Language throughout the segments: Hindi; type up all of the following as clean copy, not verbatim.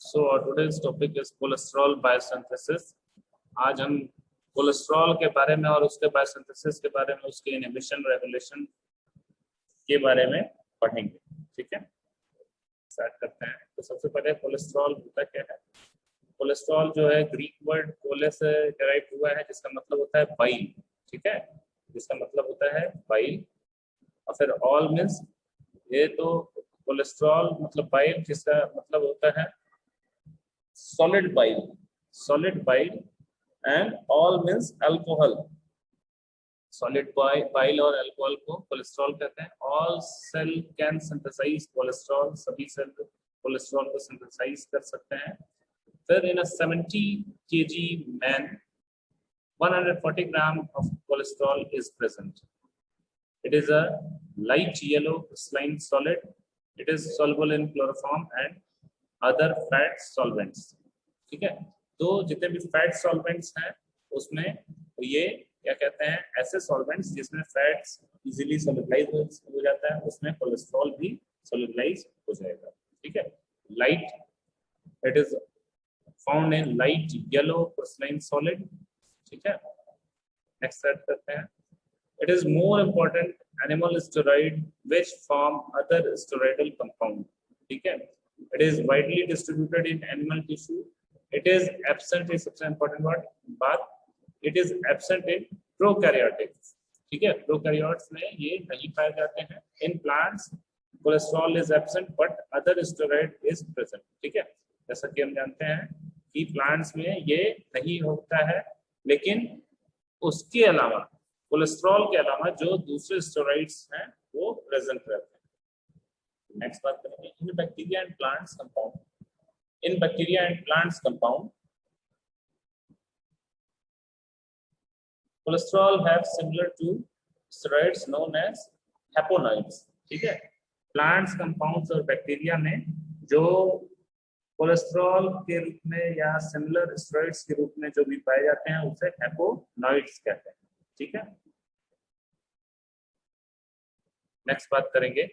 So today's topic is cholesterol biosynthesis. आज हम कोलेस्ट्रॉल के बारे में और उसके बायोसिंथेसिस के बारे में, उसके इनहिबिशन रेगुलेशन के बारे में पढ़ेंगे। ठीक है, स्टार्ट करते हैं। तो सबसे पहले कोलेस्ट्रॉल होता क्या है। कोलेस्ट्रॉल जो है ग्रीक वर्ड कोले से डेराइव हुआ है, जिसका मतलब होता है बाइल। ठीक है, जिसका मतलब होता है बाइल। और फिर ऑल मीन्स ये, तो कोलेस्ट्रॉल मतलब बाइल, जिसका मतलब होता है solid bile, solid bile. And all means alcohol. Solid bile और अल्कोहल को कोलेस्ट्रॉल कहते हैं। All cell can synthesize cholesterol, सभी सेल कोलेस्ट्रॉल को सिंथेसाइज कर सकते हैं। फिर in 70 kg man 140 gram of cholesterol is present. It is a light yellow crystalline solid. It is soluble in chloroform and other fat solvents. ठीक है, तो जितने भी फैट सॉल्वेंट्स हैं उसमें ये क्या कहते हैं, ऐसे सॉल्वेंट्स जिसमें फैट्स इजीली सोल्यूबलाइज हो जाता है, उसमें कोलेस्ट्रॉल भी सोल्यूबलाइज हो जाएगा। ठीक है, light, it is found in light yellow crystalline solid. ठीक है, नेक्स्ट स्टार्ट करते हैं। It is more important animal steroid which form other steroidal compound. ठीक है, it is widely distributed in animal tissue. It is absent is सबसे important word, but it is absent in prokaryotes. ठीक है, prokaryotes में ये नहीं पाए जाते हैं। In plants, cholesterol is absent but other steroid is present. ठीक है, जैसा कि हम जानते हैं कि प्लांट्स में ये नहीं होता है, लेकिन उसके अलावा कोलेस्ट्रॉल के अलावा जो दूसरे स्टेरॉइड्स हैं वो प्रेजेंट रहते हैं। नेक्स्ट बात करेंगे in bacteria and plants compound. In bacteria and plants compound cholesterol have similar to steroids known as hopanoids. ठीक है, प्लांट्स कंपाउंड्स और बैक्टीरिया में जो कोलेस्ट्रॉल के रूप में या सिमिलर स्टेरॉइड्स के रूप में जो भी पाए जाते हैं उसे हैपोनॉइड्स कहते हैं। ठीक है, नेक्स्ट बात करेंगे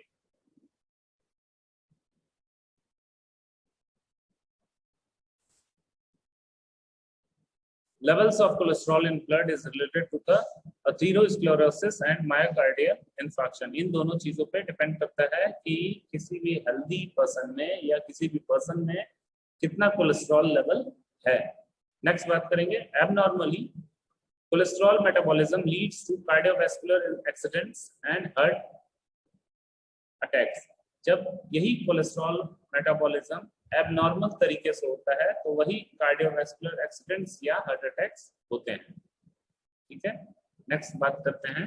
levels of cholesterol in blood is related to the atherosclerosis and myocardial infarction. इन दोनों चीजों पे डिपेंड करता है कि किसी भी हेल्दी पर्सन में या किसी भी पर्सन में कितना कोलेस्ट्रॉल लेवल है। नेक्स्ट बात करेंगे abnormally cholesterol metabolism leads to cardiovascular accidents and heart attacks. जब यही कोलेस्ट्रॉल मेटाबॉलिज्म एबनॉर्मल तरीके से होता है तो वही कार्डियोवैस्कुलर एक्सीडेंट्स या हार्ट अटैक्स होते हैं। ठीक है, नेक्स्ट बात करते हैं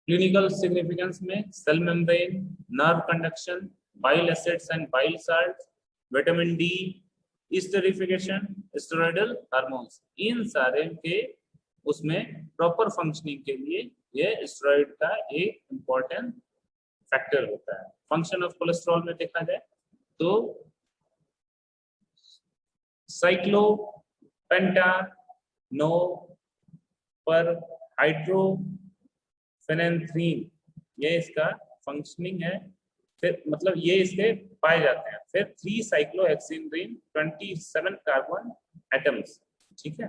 क्लिनिकल सिग्निफिकेंस में cell membrane, nerve conduction, bile acids and bile salt, vitamin D, esterification, steroidal hormones, इन सारे के उसमें प्रॉपर फंक्शनिंग के लिए ये स्टेरॉइड का एक इम्पोर्टेंट फैक्टर होता है। फंक्शन ऑफ कोलेस्ट्रॉल में देखा जाए तो साइक्लोपेंटानोपरहाइड्रोफेनेंथ्रीन, ये इसका फंक्शनिंग है। फिर मतलब ये इसके पाए जाते हैं। फिर 3 साइक्लोहेक्सिन 27 कार्बन एटम्स। ठीक है,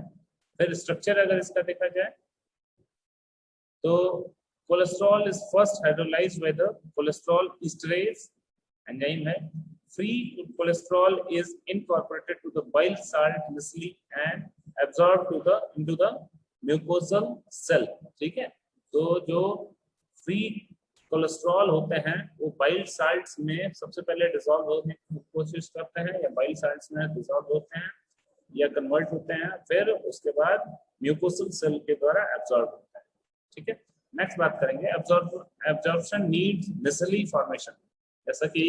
फिर स्ट्रक्चर अगर इसका देखा जाए तो cholesterol is first hydrolysed by the cholesterol esterase enzyme है। Free cholesterol is incorporated to the bile salt micelle and absorbed into the mucosal cell. ठीक है, तो जो फ्री कोलेस्ट्रॉल होते हैं वो बाइल साल्ट्स में सबसे पहले डिसॉल्व होने की कोशिश करते हैं, या बाइल साल्ट्स में डिसॉल्व होते हैं या कन्वर्ट होते हैं, फिर उसके बाद म्यूकोसल सेल के द्वारा एब्सॉर्ब होता है। ठीक है, नेक्स्ट बात करेंगे एब्जॉर्प्शन नीड्स मिसली फॉर्मेशन। जैसा कि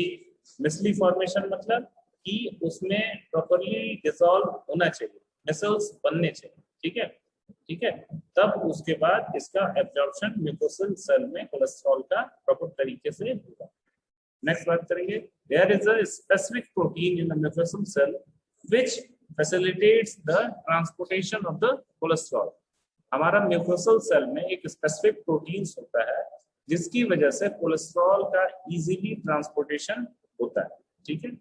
मिसली फॉर्मेशन मतलब कि उसमें प्रॉपर्ली डिसॉल्व होना चाहिए, मिसल्स बनने चाहिए। ठीक है, ठीक है, तब उसके बाद इसका एब्जॉर्प्शन म्यूकोसल सेल में कोलेस्ट्रॉल का प्रॉपर तरीके से होगा। नेक्स्ट बात करेंगे there is a specific protein in the mucosal cell which facilitates the transportation of the cholesterol. हमारा म्यूकोसल सेल में एक स्पेसिफिक प्रोटीन होता है जिसकी वजह से कोलेस्ट्रॉल का इजीली ट्रांसपोर्टेशन होता है। ठीक है,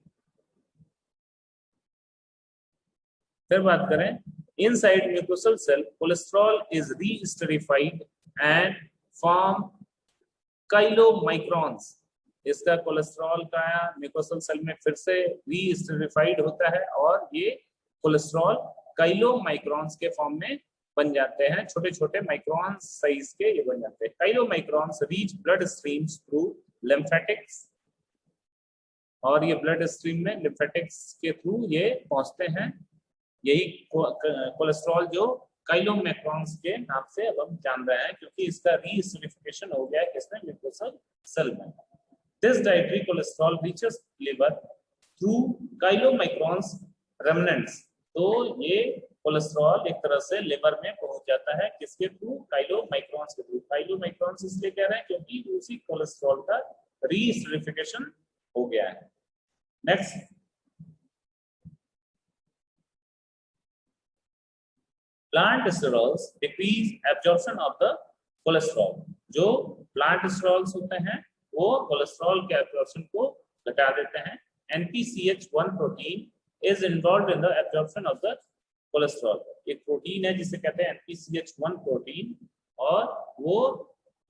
फिर बात करें inside mucosal cell cholesterol is reesterified and form chylomicrons. इसका कोलेस्ट्रॉल का म्यूकोसल सेल में फिर से रीस्टरिफाइड होता है और ये कोलेस्ट्रॉल काइलोमाइक्रॉन्स के फॉर्म में बन जाते हैं, छोटे छोटे माइक्रोन साइज के ये बन जाते हैं। Chylomicrons reach blood streams through lymphatics, और ये ब्लड स्ट्रीम में लिम्फेटिक्स के थ्रू ये पहुंचते हैं। यही कोलेस्ट्रॉल जो काइलोमाइक्रॉन्स के नाम से अब हम जान रहे हैं, क्योंकि इसका रीएसिडिफिकेशन हो गया है किसमें, म्यूकोसल सेल में। This dietary cholesterol reaches liver through chylomicrons remnants. तो ये कोलेस्ट्रॉल एक तरह से लिवर में पहुंच जाता है, किसके थ्रू, काइलोमाइक्रॉन्स के थ्रू। काइलोमाइक्रॉन्स इसलिए कह रहे हैं क्योंकि उसी कोलेस्ट्रॉल का रीएसिडिफिकेशन हो गया है। Next, plant sterols decrease absorption of the cholesterol. जो प्लांट स्टेरॉल्स होते हैं वो कोलेस्ट्रॉल के एब्जॉर्प्शन को घटा देते हैं। NPCH1 protein is involved in the absorption of the cholesterol. एक प्रोटीन है जिसे कहते हैं NPCH1 प्रोटीन, और वो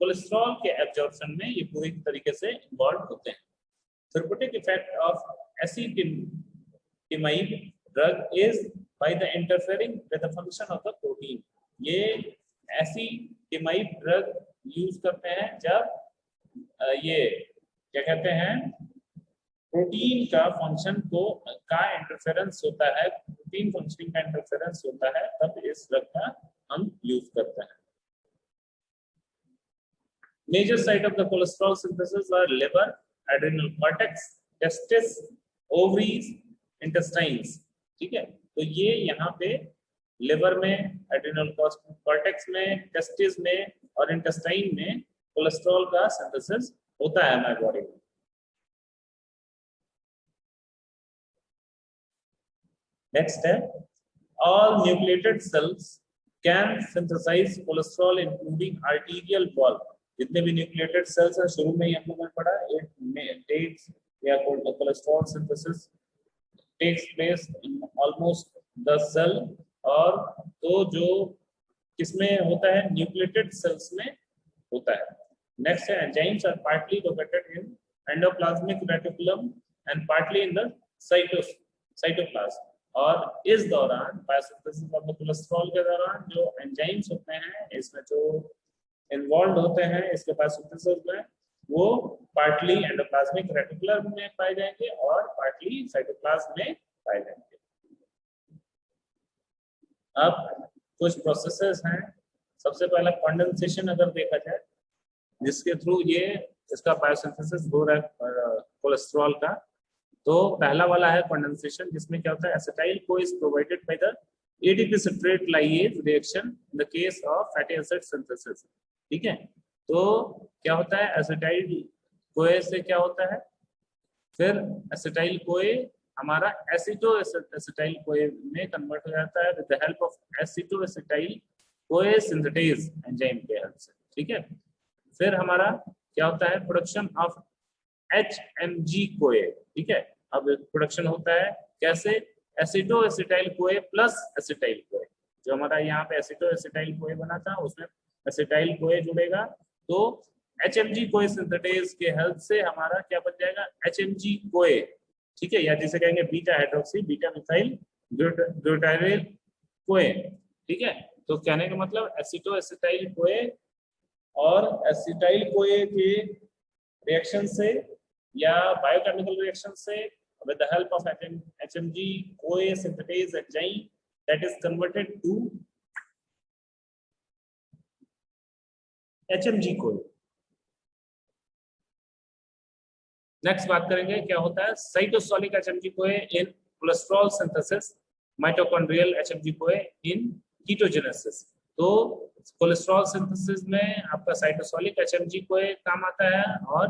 कोलेस्ट्रॉल के एब्जॉर्प्शन में ये पूरी तरीके से इन्वॉल्व होते हैं। Therapeutic effect of ezetimibe drug is by the interfering with the function of the protein। ये एसिटिमाइब ड्रग यूज करते हैं जब ये क्या कहते हैं, प्रोटीन का फंक्शन का इंटरफेरेंस होता है, प्रोटीन फंक्शनिंग का इंटरफेरेंस होता है, तब इस ड्रग का हम यूज करते हैं। Major site of the cholesterol synthesis are liver, adrenal cortex, testis, ovaries, intestines। ठीक है, तो ये यहाँ पे लिवर में, एड्रिनल कॉर्टेक्स में, टेस्टिस में और इंटेस्टाइन में कोलेस्ट्रॉल का सिंथेसिस होता है हमारे बॉडी में। नेक्स्ट है, all nucleated cells can synthesize cholesterol including arterial wall. जितने भी न्यूक्लिएटेड सेल्स हैं, शुरू में ही हम लोगों ने पढ़ा, इट टेक्स या cholesterol synthesis takes place in almost the cell, और तो जो किसमें होता है, न्यूक्लिएटेड सेल्स में होता है। नेक्स्ट है, enzymes are partly located in endoplasmic reticulum and partly in the cytoplasm. और इस दौरान बायोसिंथेसिस ऑफ द कोलेस्ट्रॉल के दौरान जो एंजाइम्स होते हैं, इसमें जो इन्वॉल्व होते हैं इसके बायोसिंथेसिस में, वो पार्टली एंडोप्लाज्मिक रेटिकुलम में पाए जाएंगे और पार्टली साइटोप्लाज्म में पाए जाएंगे। अब कुछ प्रोसेसेस हैं। सबसे पहला कंडेंसेशन अगर देखा जाए, जिसके थ्रू ये इसका बायोसिंथेसिस हो रहा है कोलेस्ट्रॉल का, तो पहला वाला है कंडेंसेशन, जिसमें क्या होता है, acetyl co is provided by the ADP citrate lyase reaction in the case of fatty acid synthesis. ठीक है, तो क्या होता है, एसिटाइल कोए से क्या होता है, फिर एसिटाइल कोए हमारा एसिटो एसिटाइल कोए में कन्वर्ट हो जाता है with the help of एसिटो acetyl CoA synthetase enzyme के हेल्प से। ठीक है, फिर हमारा क्या होता है, प्रोडक्शन ऑफ HMG कोए। ठीक है, अब प्रोडक्शन होता है कैसे, acetoacetyl CoA plus acetyl CoA. जो हमारा यहाँ पे एसिटो एसिटाइल कोए बना था, उसमें एसिटाइल कोए जुड़ेगा, तो HMG कोए सिंथेटेज के हेल्प से हमारा क्या बन जाएगा, HMG कोए। ठीक है, या जिसे कहेंगे बीटा हाइड्रोक्सी बीटा मिथाइल ग्लूटाराइल कोए। ठीक है, तो कहने का मतलब एसिटो एसिटाइल कोए और एसिटाइल कोए के रिएक्शन से या बायोकेमिकल रिएक्शन से with the help of HMG CoA synthetase enzyme that is converted to HMG CoA। Next बात करेंगे क्या होता है cytosolic HMG CoA in cholesterol synthesis, mitochondrial HMG CoA in ketogenesis. तो कोलेस्ट्रॉल सिंथेसिस में आपका साइटोसोलिक HMG CoA काम आता है, और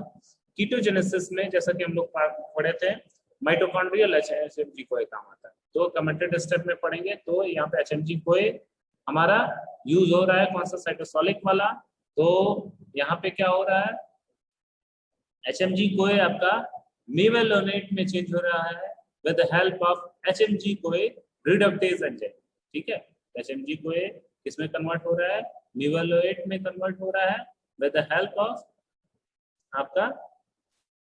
कीटोजेनेसिस में जैसा कि हम लोग पढ़े थे माइटोकॉन्ड्रियल HMG CoA काम आता है। तो कमेंटेड स्टेप में पढ़ेंगे, तो यहाँ पे HMG CoA हमारा यूज हो रहा है कौन सा, साइटोसोलिक वाला, तो यहाँ पे क्या हो रहा है, HMG कोए आपका मेवालोनेट में चेंज हो रहा है with the help of HMG कोए रिडक्टेज एंजाइम। ठीक है, HMG कोए किसमें कन्वर्ट हो रहा है, मेवालोनेट में कन्वर्ट हो रहा है विद द हेल्प ऑफ आपका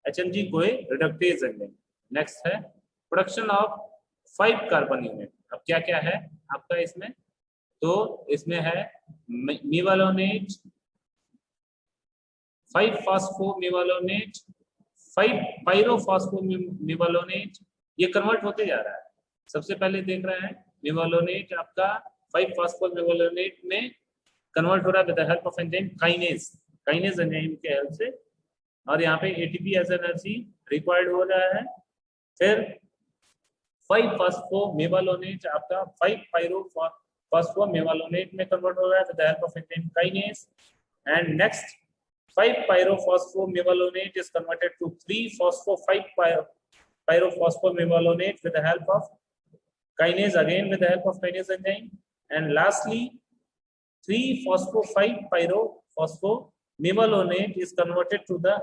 HMG कोए रिडक्टेज एंजाइम। नेक्स्ट है प्रोडक्शन ऑफ 5 कार्बन यूनिट। अब क्या क्या है आपका इसमें, तो इसमें है मेवालोनेट, 5 फॉस्फोमेवालोनेट, 5 पायरोफॉस्फोमेवालोनेट, ये कन्वर्ट होते जा रहा है। सबसे पहले देख रहे हैं मेवालोनेट आपका 5 फॉस्फोमेवालोनेट में कन्वर्ट हो रहा है with the help of enzyme kinase, kinase enzyme के हेल्प से, और यहाँ पे एटीपी एज एनर्जी रिक्वायर्ड हो रहा है। फिर 5 फॉस्फोमेवालोनेट आपका 5 पायरोफॉस्फोमेवालोनेट में कन्वर्ट हो रहा है with the help of enzyme kinase, and next 5 pyrophosphomethylonate is converted to 3-phospho-5 pyrophosphomethylonate with the help of kinase, again with the help of kinase enzyme, and lastly 3-phospho-5 pyrophosphomethylonate is converted to the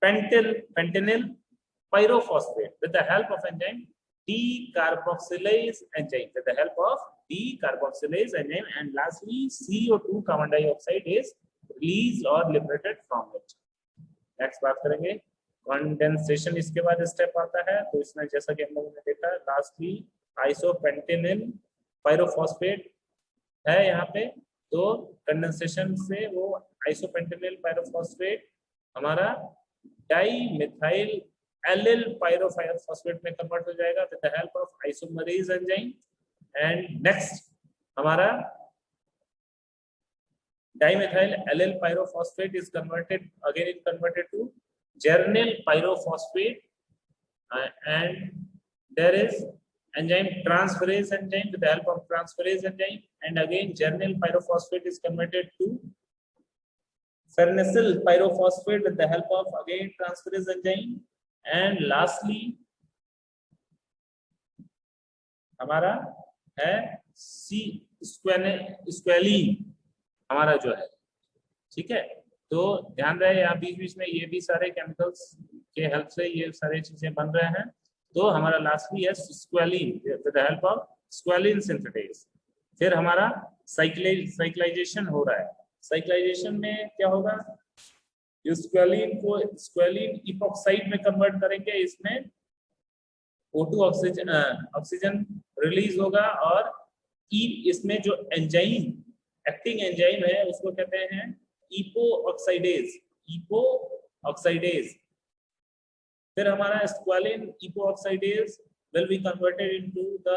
isopentenyl pyrophosphate with the help of enzyme decarboxylase enzyme, with the help of decarboxylase enzyme, and lastly CO2 carbon dioxide is released or liberated from it. Next बात करेंगे कंडेंसेशन, इसके बाद स्टेप आता है। तो इसमें जैसा कि हम लोगों ने देखा, लास्टली आइसोपेंटेनिल पायरोफॉस्फेट है यहाँ पे, तो कंडेंसेशन से वो आइसोपेंटेनिल पायरोफॉस्फेट हमारा डाइमिथाइल एलिल पायरोफॉस्फेट में कन्वर्ट हो जाएगा with the help of isomerase enzyme. And next हमारा dimethyl allyl pyrophosphate is converted to geranyl pyrophosphate, and there is enzyme transferase enzyme with the help of transferase enzyme, and again geranyl pyrophosphate is converted to farnesyl pyrophosphate with the help of again transferase enzyme, and lastly हमारा है squalene हमारा जो है। ठीक है, तो ध्यान रहे यहाँ बीच बीच में ये भी सारे केमिकल्स के हेल्प से ये सारी चीजें बन रहे हैं। तो हमारा लास्टली है squalane with the help of squalane synthetase. फिर हमारा साइक्लाइजेशन हो रहा है। साइक्लाइजेशन में क्या होगा, स्क्वेलिन को स्क्वेलिन इपॉक्साइड में कन्वर्ट करेंगे, इसमें O2 ऑक्सीजन रिलीज होगा, और इसमें जो एंजाइम एक्टिंग एंजाइम है उसको कहते हैं इपोऑक्साइडेज, इपोऑक्साइडेज। फिर हमारा squalene epoxidase will be converted into the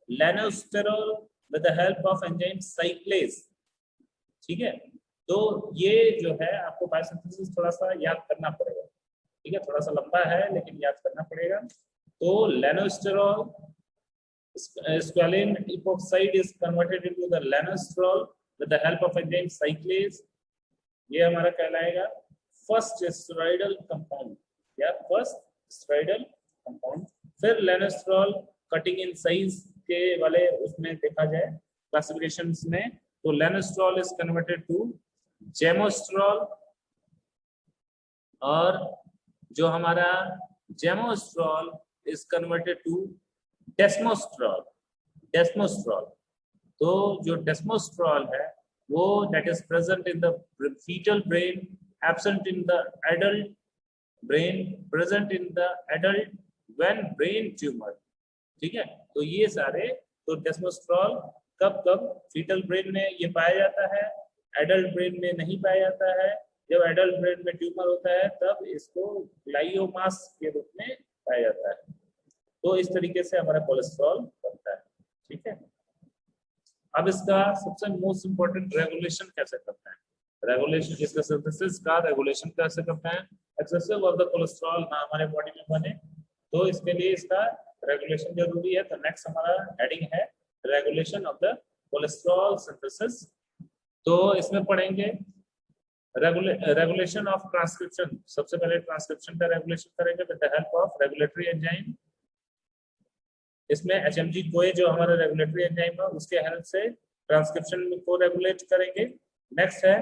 lanosterol with the help of enzyme cyclase. ठीक है, तो ये जो है आपको बायोसिंथेसिस थोड़ा सा याद करना पड़ेगा। ठीक है, थोड़ा सा लंबा है लेकिन याद करना पड़ेगा। तो लेनोस्टेरॉल squalene epoxide is converted into the lanosterol with the help of enzyme cyclase। ये हमारा कहलाएगा फर्स्ट स्टेरॉयडल कंपाउंड या फर्स्ट स्टेरॉयडल कंपाउंड। फिर लेनोस्टेरॉल कटिंग इन साइज के वाले उसमें देखा जाए क्लासिफिकेशंस में, तो लेनोस्टेरॉल इज कन्वर्टेड टू जेमोस्टेरॉल, और जो हमारा जेमोस्टेरॉल इज कन्वर्टेड टू डेस्मोस्टेरॉल। डेस्मोस्टेरॉल, तो जो डेस्मोस्टेरॉल है वो that is present in the fetal brain, absent in the adult brain, present in the adult when brain tumor। ठीक है, तो ये सारे, तो डेस्मोस्टेरॉल कब कब फीटल ब्रेन में ये पाया जाता है, एडल्ट ब्रेन में नहीं पाया जाता है। जब एडल्ट ब्रेन में ट्यूमर होता है तब इसको ग्लाइयोमास के रूप में पाया जाता है। तो इस तरीके से हमारा कोलेस्ट्रॉल बनता है। ठीक है, अब इसका सबसे मोस्ट इंपोर्टेंट रेगुलेशन कैसे करते हैं, रेगुलेशन इसका सिंथेसिस का रेगुलेशन कैसे करते हैं, एक्सेसिव ऑफ द कोलेस्ट्रॉल ना हमारे बॉडी में बने, तो इसके लिए इसका रेगुलेशन जरूरी है। तो नेक्स्ट हमारा हेडिंग है regulation of the cholesterol synthesis. तो इसमें पढ़ेंगे रेगुलेशन ऑफ ट्रांसक्रिप्शन। सबसे पहले ट्रांसक्रिप्शन का रेगुलेशन करेंगे with the help of regulatory enzyme. इसमें HMG कोए जो हमारा रेगुलेटरी एंजाइम है उसके हेल्प से ट्रांसक्रिप्शन को रेगुलेट करेंगे। नेक्स्ट है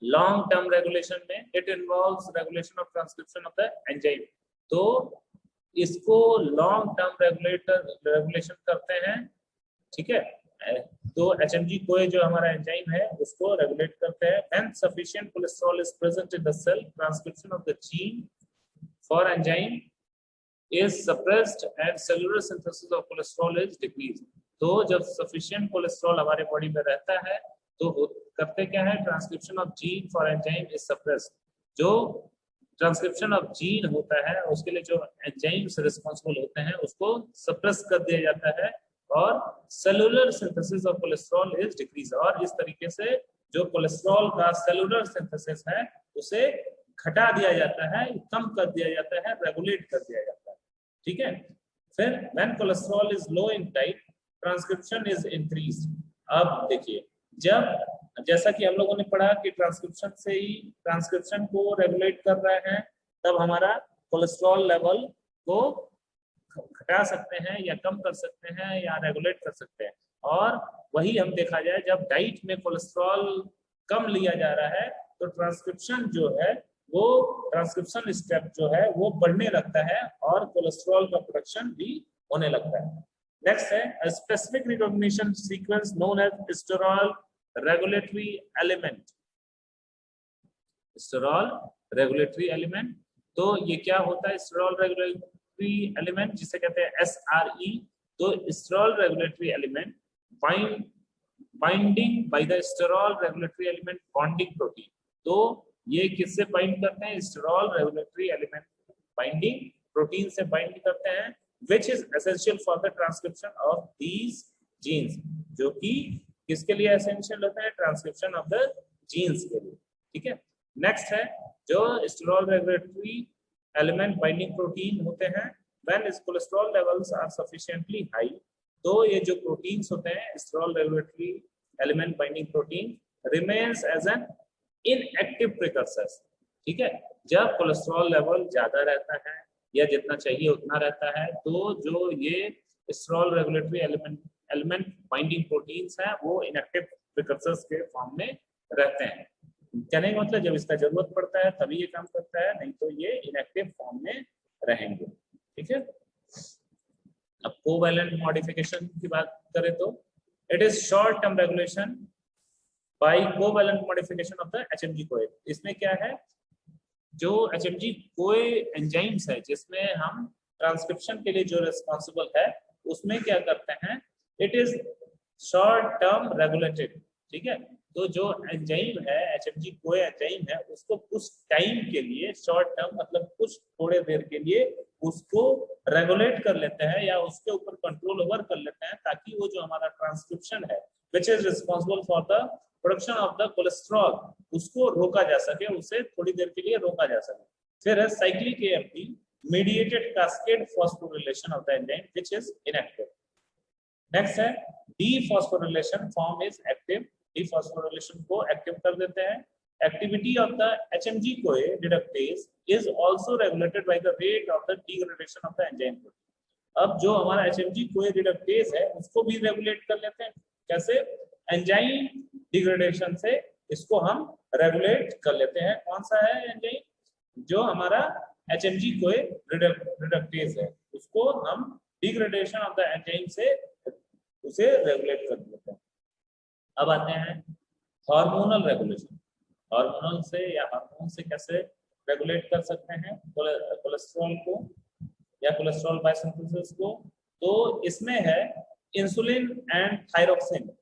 लॉन्ग टर्म रेगुलेशन में, it involves regulation of transcription of the enzyme. तो इसको लॉन्ग टर्म रेगुलेशन करते हैं, ठीक है। तो HMG कोए जो हमारा एंजाइम है उसको रेगुलेट करते हैं। When sufficient cholesterol is present in the cell, transcription of the gene for enzyme is suppressed and cellular synthesis of cholesterol is decreased। तो जब sufficient cholesterol हमारे बॉडी में रहता है तो करते क्या है, transcription of gene for enzyme is suppressed. जो ट्रांसक्रिप्शन ऑफ जीन होता है उसके लिए जो एंजाइम्स रिस्पांसिबल होते हैं उसको सप्रेस कर दिया जाता है और cellular synthesis of cholesterol is decrease. और इस तरीके से जो कोलेस्ट्रॉल का सेलुलर सिंथेसिस है उसे घटा दिया जाता है, कम कर दिया जाता है, रेगुलेट कर दिया जाता है, ठीक है। फिर when cholesterol is low in type, transcription is increased. अब देखिए, जब जैसा कि हम लोगों ने पढ़ा कि ट्रांसक्रिप्शन से ही ट्रांसक्रिप्शन को रेगुलेट कर रहे हैं, तब हमारा कोलेस्ट्रॉल लेवल को घटा सकते हैं या कम कर सकते हैं या रेगुलेट कर सकते हैं। और वही हम देखा जाए, जब डाइट में कोलेस्ट्रॉल कम लिया जा रहा है तो ट्रांसक्रिप्शन जो है वो ट्रांसक्रिप्शन स्टेप जो है वो बढ़ने लगता है और कोलेस्ट्रॉल का प्रोडक्शन भी होने लगता है। नेक्स्ट है specific recognition sequence known as sterol regulatory element. Sterol regulatory element, तो ये क्या होता है स्टेरॉल रेगुलेटरी एलिमेंट, जिसे कहते हैं SRE। तो sterol regulatory element binding by the sterol regulatory element bonding protein. तो ये किससे बाइंड करते हैं, sterol regulatory element binding protein से बाइंड करते हैं, which is essential for the transcription of these genes, जो कि किसके लिए एसेंशियल होता है, ट्रांसक्रिप्शन ऑफ द जीन्स के लिए, ठीक है। नेक्स्ट है जो sterol regulatory element binding protein होते हैं, when cholesterol levels are sufficiently high, तो ये जो प्रोटीन्स होते हैं sterol regulatory element binding protein remains as an inactive precursors, ठीक है। जब कोलेस्ट्रॉल लेवल ज्यादा रहता है या जितना चाहिए उतना रहता है, तो जो ये sterol regulatory element binding proteins हैं वो इनएक्टिव प्रिकर्सर्स के फॉर्म में रहते हैं। कहने का मतलब जब इसका जरूरत पड़ता है तभी ये काम करता है, नहीं तो ये इनएक्टिव फॉर्म में रहेंगे, ठीक है। अब कोवैलेंट मॉडिफिकेशन की बात करें तो it is short term regulation bye covalent modification of the HMG कोए। इसमें क्या है, जो HMG कोए एंजाइम्स है जिसमें हम ट्रांसक्रिप्शन के लिए जो रिस्पांसिबल है उसमें क्या करते हैं, it is short term regulated, ठीक है। तो जो एंजाइम है HMG कोए एंजाइम है उसको कुछ टाइम के लिए, शॉर्ट टर्म मतलब कुछ थोड़े देर के लिए उसको रेगुलेट कर लेते हैं या उसके ऊपर कंट्रोल ओवर कर लेते हैं, ताकि वो जो हमारा ट्रांसक्रिप्शन है which is responsible for the production of the cholesterol उसको रोका जा सके, उसे थोड़ी देर के लिए रोका जा सके। फिर है cyclic AMP mediated cascade phosphorylation of the enzyme which is inactive। Next है dephosphorylation form is active। dephosphorylation को एक्टिव कर देते हैं। activity of the HMG CoA reductase is also regulated by the rate of the degradation of the enzyme protein। अब जो हमारा HMG CoA reductase है उसको भी रेगुलेट कर लेते हैं। कैसे, एंजाइम डिग्रेडेशन से इसको हम रेगुलेट कर लेते हैं। कौन सा है एंजाइम, जो हमारा HMG कोए रिडक्टेज है उसको हम डिग्रेडेशन ऑफ द एंजाइम से उसे रेगुलेट कर लेते हैं। अब आते हैं हार्मोनल रेगुलेशन। हार्मोनल से या हार्मोन से कैसे रेगुलेट कर सकते हैं कोलेस्ट्रॉल को या कोलेस्ट्रॉल बायोसिंथेसिस को। तो इसमें है इंसुलिन एंड थायरोक्सिन।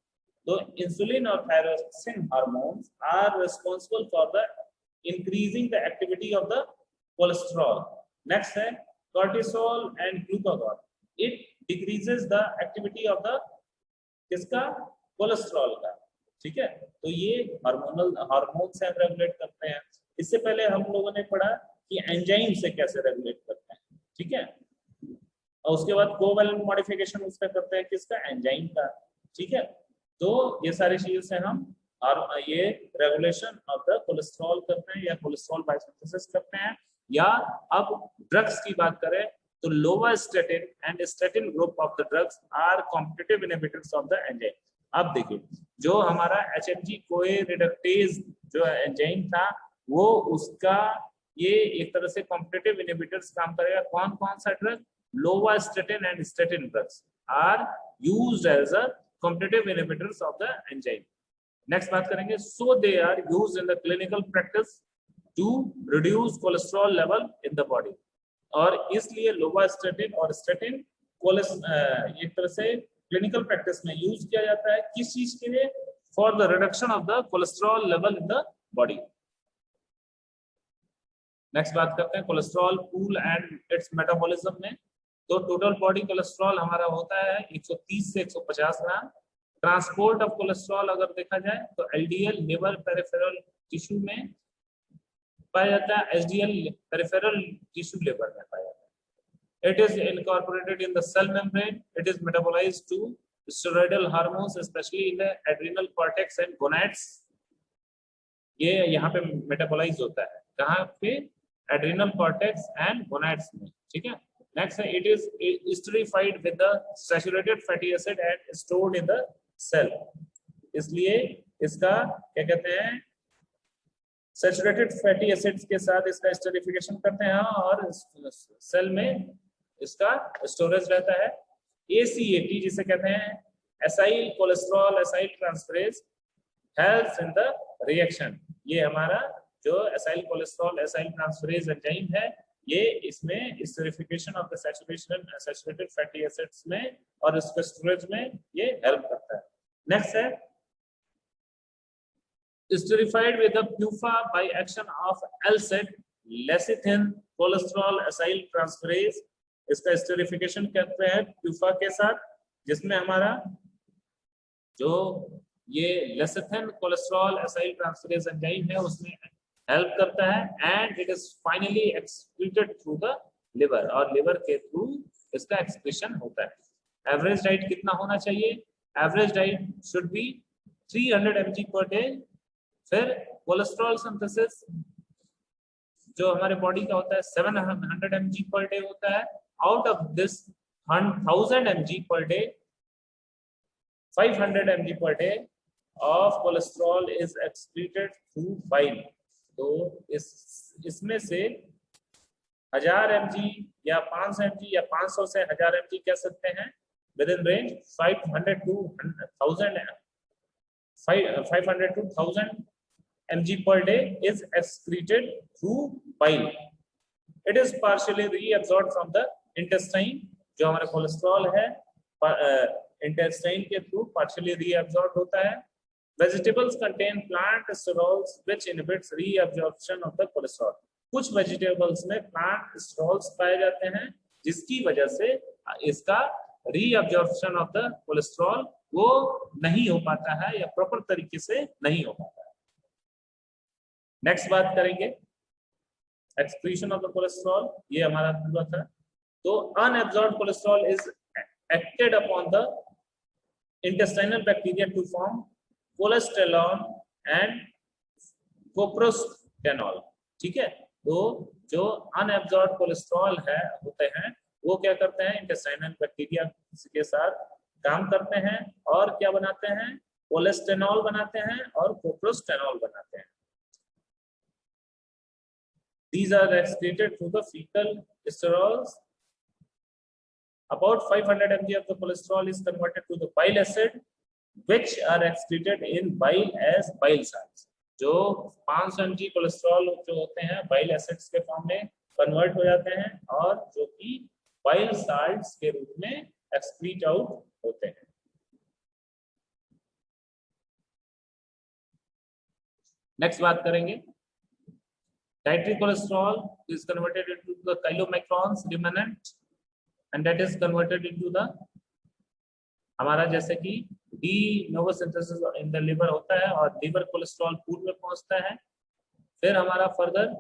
तो इंसुलिन और thyroxine hormones are responsible for the increasing the activity of the cholesterol. Next है cortisol and glucagon, it decreases the activity of the किसका, कोलेस्ट्रॉल का, ठीक है। तो ये हार्मोन से रेगुलेट करते हैं। इससे पहले हम लोगों ने पढ़ा कि एंजाइम से कैसे रेगुलेट करते हैं, ठीक है। और उसके बाद कोवैलेंट मॉडिफिकेशन उसका करते हैं किसका, एंजाइम का, ठीक है। तो ये सारी चीजों से हम और ये रेगुलेशन ऑफ द कोलेस्ट्रॉल करते हैं या कोलेस्ट्रॉल बायोसिंथेसिस करते हैं। या अब ड्रग्स की बात करें तो lovastatin and statin group of the drugs are competitive inhibitors of the enzyme. अब देखिए जो हमारा HMG कोए रिडक्टेज जो एंजाइम था वो उसका ये एक तरह से कॉम्पिटिटिव इनहिबिटर्स काम करेगा। कौन कौन सा drug? Lovastatin and statin drugs are used as a competitive inhibitors of the enzyme. Next बात करेंगे, so they are used in the clinical practice to reduce cholesterol level in the body. और इसलिए लोवास्टेटिन और स्टेटिन एक तरह से क्लिनिकल प्रैक्टिस में यूज किया जाता है किस चीज के लिए? For the reduction of the cholesterol level in the body. Next बात करते हैं cholesterol pool and it's metabolism में। तो टोटल बॉडी कोलेस्ट्रॉल हमारा होता है 130 से 150 ग्राम। ट्रांसपोर्ट ऑफ कोलेस्ट्रॉल अगर देखा जाए तो LDL लिवर पेरिफेरल टिश्यू में पाया जाता है, HDL पेरिफेरल टिश्यू लिवर में पाया जाता है। It is incorporated in the cell membrane. It is metabolized to steroidal hormones, especially in the adrenal cortex and gonads. ये यहाँ पे मेटाबोलाइज होता है कहाँ पे? एड्रिनल कॉर्टेक्स एंड गोनाड्स में, ठीक है। नेक्स्ट है it is esterified with the saturated fatty acid and stored in the cell। इसलिए इसका क्या कहते हैं, सैचुरेटेड फैटी एसिड्स के साथ इसका स्टेरिफिकेशन करते हैं और सेल में इसका स्टोरेज रहता है। ACAT जिसे कहते हैं acyl cholesterol acyl transferase helps in the reaction. ये हमारा जो acyl cholesterol acyl transferase enzyme है ये इसमें esterification of the saturated fatty acids में और इसके स्टोरेज में ये हेल्प करता है। नेक्स्ट है esterified with the PUFA by action of LSAT lecithin cholesterol acyl transferase। इसका स्टेरिफिकेशन करते हैं PUFA के साथ जिसमें हमारा जो ये lecithin cholesterol acyl transferase enzyme है उसमें हेल्प करता है and it is finally excreted through the liver और लिवर के थ्रू इसका एक्सक्रीशन होता है। एवरेज डाइट कितना होना चाहिए? Average diet should be 300 mg per day. फिर कोलेस्ट्रॉल सिंथेसिस जो हमारे बॉडी का होता है 700 mg पर डे होता है। Out of this 1000 mg per day 500 mg per day of cholesterol is excreted through bile। तो इसमें से 1000 mg या 500 mg या 500 से 1000 mg कह सकते हैं with in range 500 to 1000 mg per day is excreted through bile। It is partially reabsorbed from the intestine। जो हमारा कोलेस्ट्रॉल है इंटेस्टाइन के थ्रू पार्शियली रीअब्सॉर्ब होता है। Vegetables contain plant sterols which inhibits reabsorption of the cholesterol. कुछ वेजिटेबल्स में प्लांट स्टेरोल्स पाए जाते हैं जिसकी वजह से इसका रीअब्सॉर्प्शन ऑफ द कोलेस्ट्रॉल वो नहीं हो पाता है या प्रॉपर तरीके से नहीं हो पाता है। नेक्स्ट बात करेंगे एक्सक्रीशन ऑफ द कोलेस्ट्रॉल। ये हमारा पूरा था। तो unabsorbed cholesterol is acted upon the intestinal bacteria to form cholesterol and coprostanol। ठीक है, तो जो अनएब्सॉर्ब्ड कोलेस्ट्रॉल है होते हैं वो क्या करते हैं इंटेस्टाइनल बैक्टीरिया के साथ काम करते हैं और क्या बनाते हैं? कोलेस्टेनॉल बनाते हैं और कोप्रोस्टेनॉल बनाते हैं। These are excreted through the fecal sterols। About 500 mg of the cholesterol is converted to the bile acid which are excreted in bile as bile salts। जो 500 mg कोलेस्ट्रॉल जो होते हैं बाइल एसिड्स के फॉर्म में कन्वर्ट हो जाते हैं और जो कि बाइल साल्ट्स के रूप में एक्सक्रीट आउट होते हैं। नेक्स्ट बात करेंगे dietary cholesterol is converted into the chylomicrons remnant and that is converted into the हमारा जैसे कि de novo synthesis in the liver होता है और लिवर कोलेस्ट्रॉल पूल में पहुंचता है। फिर हमारा फर्दर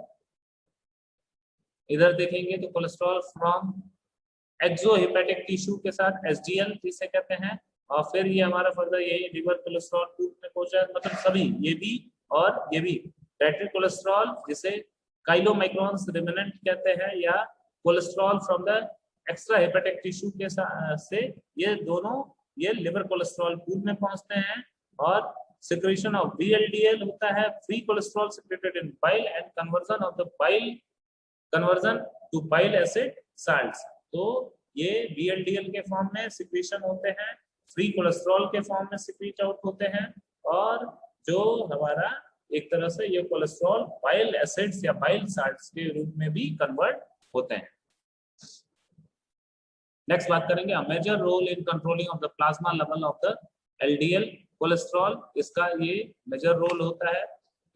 इधर देखेंगे तो कोलेस्ट्रॉल फ्रॉम एक्सोहेपेटिक टिश्यू के साथ HDL जिसे कहते हैं और फिर ये हमारा फर्दर यही लिवर कोलेस्ट्रॉल पूल में पहुंचा है। मतलब सभी ये भी और ये भी डाइटरी कोलेस्ट्रॉल जिसे काइलोमाइक्रॉन्स रिमेनेंट कहते हैं या cholesterol from the extra hepatic tissue के से ये दोनों ये लिवर कोलेस्ट्रॉल पूल में पहुंचते हैं और secretion of VLDL होता है, free cholesterol secreted in bile and conversion of the bile conversion to bile acid salts। तो ये VLDL के फॉर्म में सिक्रीशन होते हैं, फ्री कोलेस्ट्रॉल के फॉर्म में सिक्रीट आउट होते हैं, और जो हमारा एक तरह से ये कोलेस्ट्रॉल बाइल एसिड्स या बाइल साल्ट्स के रूप में भी कन्वर्ट होते हैं। नेक्स्ट बात करेंगे major role in controlling of the plasma level of the LDL cholesterol. इसका ये मेजर रोल होता है।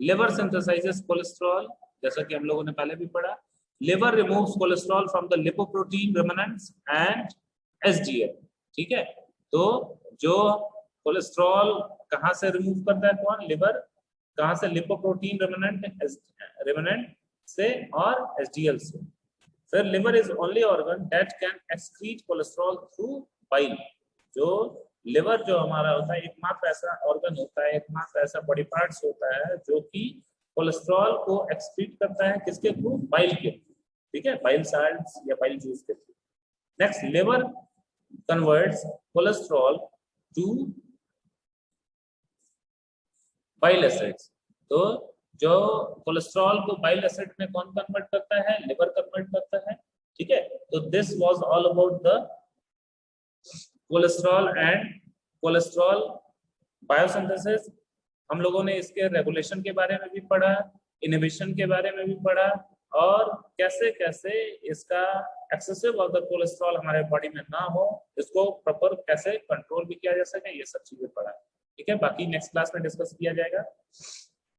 लिवर सिंथेसाइजेस कोलेस्ट्रॉल, जैसा कि हम लोगों ने पहले भी पढ़ा। Liver removes cholesterol from the lipoprotein remnants and SDL। ठीक है, तो जो कोलेस्ट्रॉल कहां से रिमूव करता है, कौन? लिवर। कहां से? लिपोप्रोटीन रिमेनेंट से और SDL से। फिर liver is only organ that can excrete cholesterol through bile. जो लिवर जो हमारा होता है एकमात्र ऐसा ऑर्गन होता है, एकमात्र ऐसा बॉडी पार्ट्स होता है जो कि कोलेस्ट्रॉल को एक्सक्रीट करता है, किसके थ्रू? बाइल के थ्रू। ठीक है, बाइल साल्ट्स या बाइल जूस के थ्रू। Next, liver converts cholesterol to bile acids. तो जो कोलेस्ट्रॉल को बाइल एसिड में कौन कन्वर्ट करता है? लिवर कन्वर्ट करता है। ठीक है, तो this was all about the cholesterol and cholesterol biosynthesis. हम लोगों ने इसके रेगुलेशन के बारे में भी पढ़ा, इनहिबिशन के बारे में भी पढ़ा, और कैसे कैसे इसका एक्सेसिव ऑफ द कोलेस्ट्रॉल हमारे बॉडी में ना हो, इसको प्रॉपर कैसे कंट्रोल भी किया जा सके, ये सब चीजें पढ़ा। ठीक है, बाकी नेक्स्ट क्लास में डिस्कस किया जाएगा।